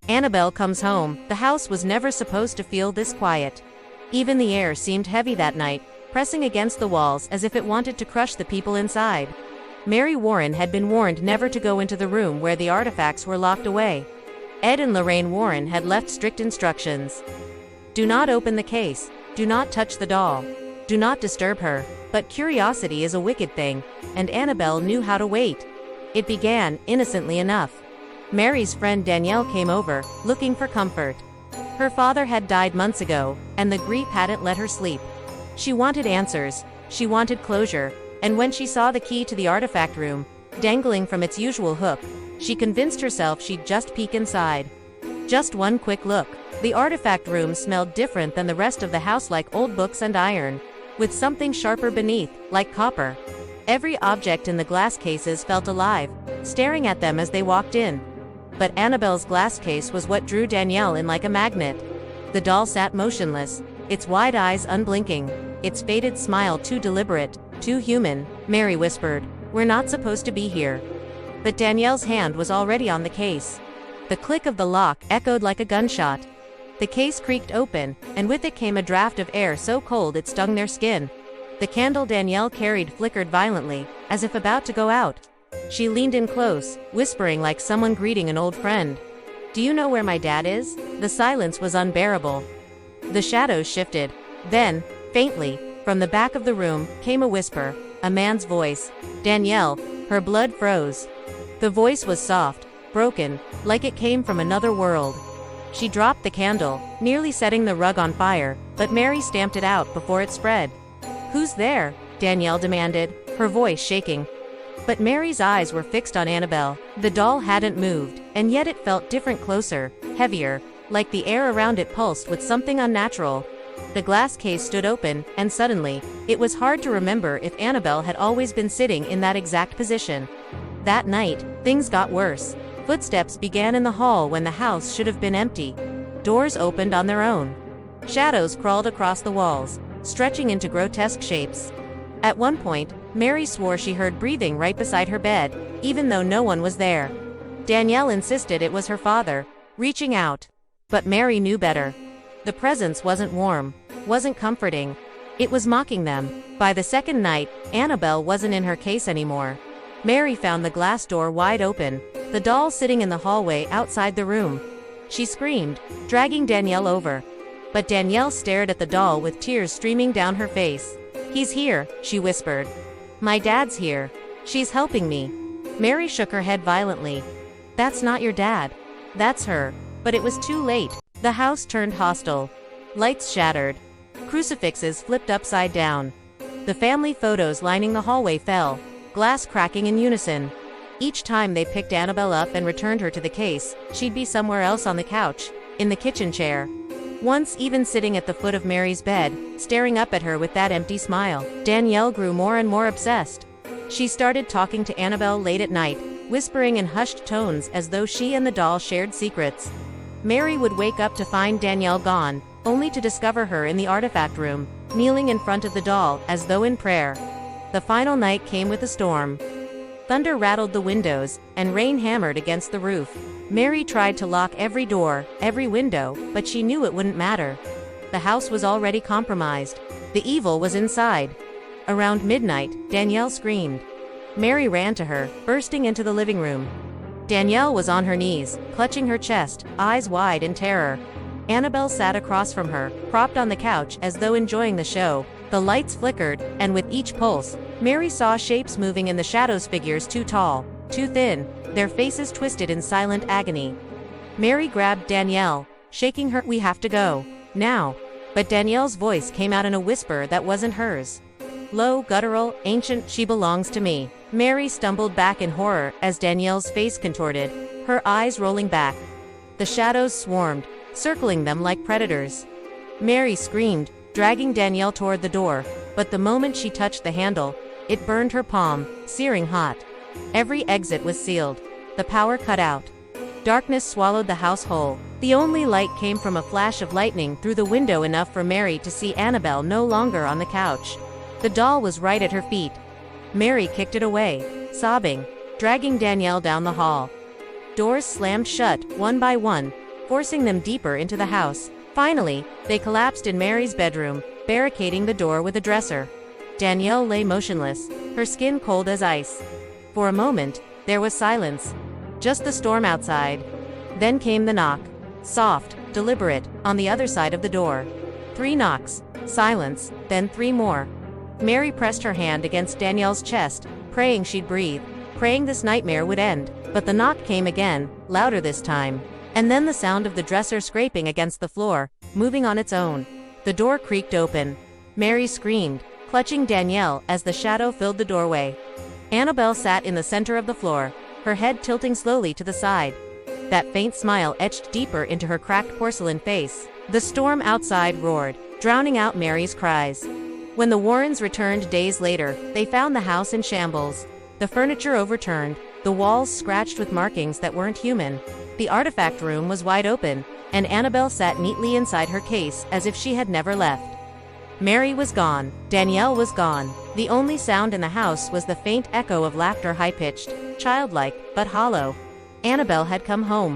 Annabelle Comes Home. The house was never supposed to feel this quiet. Even the air seemed heavy that night, pressing against the walls as if it wanted to crush the people inside. Mary Warren had been warned never to go into the room where the artifacts were locked away. Ed and Lorraine Warren had left strict instructions. Do not open the case. Do not touch the doll. Do not disturb her. But curiosity is a wicked thing, and Annabelle knew how to wait. It began, innocently enough. Mary's friend Danielle came over, looking for comfort. Her father had died months ago, and the grief hadn't let her sleep. She wanted answers, she wanted closure, and when she saw the key to the artifact room, dangling from its usual hook, she convinced herself she'd just peek inside. Just one quick look. The artifact room smelled different than the rest of the house, like old books and iron, with something sharper beneath, like copper. Every object in the glass cases felt alive, staring at them as they walked in. But Annabelle's glass case was what drew Danielle in like a magnet. The doll sat motionless, its wide eyes unblinking, its faded smile too deliberate, too human. Mary whispered, "We're not supposed to be here." But Danielle's hand was already on the case. The click of the lock echoed like a gunshot. The case creaked open, and with it came a draft of air so cold it stung their skin. The candle Danielle carried flickered violently, as if about to go out. She leaned in close, whispering like someone greeting an old friend. "Do you know where my dad is?" The silence was unbearable. The shadows shifted. Then, faintly, from the back of the room, came a whisper, a man's voice. Danielle, her blood froze. The voice was soft, broken, like it came from another world. She dropped the candle, nearly setting the rug on fire, but Mary stamped it out before it spread. "Who's there?" Danielle demanded, her voice shaking. But Mary's eyes were fixed on Annabelle. The doll hadn't moved, and yet it felt different, closer, heavier, like the air around it pulsed with something unnatural. The glass case stood open, and suddenly, it was hard to remember if Annabelle had always been sitting in that exact position. That night, things got worse. Footsteps began in the hall when the house should have been empty. Doors opened on their own. Shadows crawled across the walls, stretching into grotesque shapes. At one point, Mary swore she heard breathing right beside her bed, even though no one was there. Danielle insisted it was her father, reaching out. But Mary knew better. The presence wasn't warm, wasn't comforting. It was mocking them. By the second night, Annabelle wasn't in her case anymore. Mary found the glass door wide open, the doll sitting in the hallway outside the room. She screamed, dragging Danielle over. But Danielle stared at the doll with tears streaming down her face. "He's here," she whispered. "My dad's here. She's helping me." Mary shook her head violently. "That's not your dad. That's her." But it was too late. The house turned hostile. Lights shattered. Crucifixes flipped upside down. The family photos lining the hallway fell, glass cracking in unison. Each time they picked Annabelle up and returned her to the case, she'd be somewhere else, on the couch, in the kitchen chair. Once even sitting at the foot of Mary's bed, staring up at her with that empty smile. Danielle grew more and more obsessed. She started talking to Annabelle late at night, whispering in hushed tones as though she and the doll shared secrets. Mary would wake up to find Danielle gone, only to discover her in the artifact room, kneeling in front of the doll, as though in prayer. The final night came with a storm. Thunder rattled the windows, and rain hammered against the roof. Mary tried to lock every door, every window, but she knew it wouldn't matter. The house was already compromised. The evil was inside. Around midnight, Danielle screamed. Mary ran to her, bursting into the living room. Danielle was on her knees, clutching her chest, eyes wide in terror. Annabelle sat across from her, propped on the couch as though enjoying the show. The lights flickered, and with each pulse, Mary saw shapes moving in the shadows, figures too tall, too thin, their faces twisted in silent agony. Mary grabbed Danielle, shaking her. "We have to go. Now." But Danielle's voice came out in a whisper that wasn't hers. Low, guttural, ancient. "She belongs to me." Mary stumbled back in horror as Danielle's face contorted, her eyes rolling back. The shadows swarmed, circling them like predators. Mary screamed, dragging Danielle toward the door, but the moment she touched the handle, it burned her palm, searing hot. Every exit was sealed. The power cut out. Darkness swallowed the house whole. The only light came from a flash of lightning through the window, enough for Mary to see Annabelle no longer on the couch. The doll was right at her feet. Mary kicked it away, sobbing, dragging Danielle down the hall. Doors slammed shut, one by one. forcing them deeper into the house. Finally, they collapsed in Mary's bedroom, barricading the door with a dresser. Danielle lay motionless, her skin cold as ice. For a moment, there was silence. Just the storm outside. Then came the knock. Soft, deliberate, on the other side of the door. 3 knocks. Silence, then 3 more. Mary pressed her hand against Danielle's chest, praying she'd breathe, praying this nightmare would end. But the knock came again, louder this time. And then the sound of the dresser scraping against the floor, moving on its own. The door creaked open. Mary screamed, clutching Danielle as the shadow filled the doorway. Annabelle sat in the center of the floor, her head tilting slowly to the side. That faint smile etched deeper into her cracked porcelain face. The storm outside roared, drowning out Mary's cries. When the Warrens returned days later, they found the house in shambles. The furniture overturned, the walls scratched with markings that weren't human. The artifact room was wide open, and Annabelle sat neatly inside her case as if she had never left. Mary was gone. Danielle was gone. The only sound in the house was the faint echo of laughter, high-pitched, childlike, but hollow. Annabelle had come home.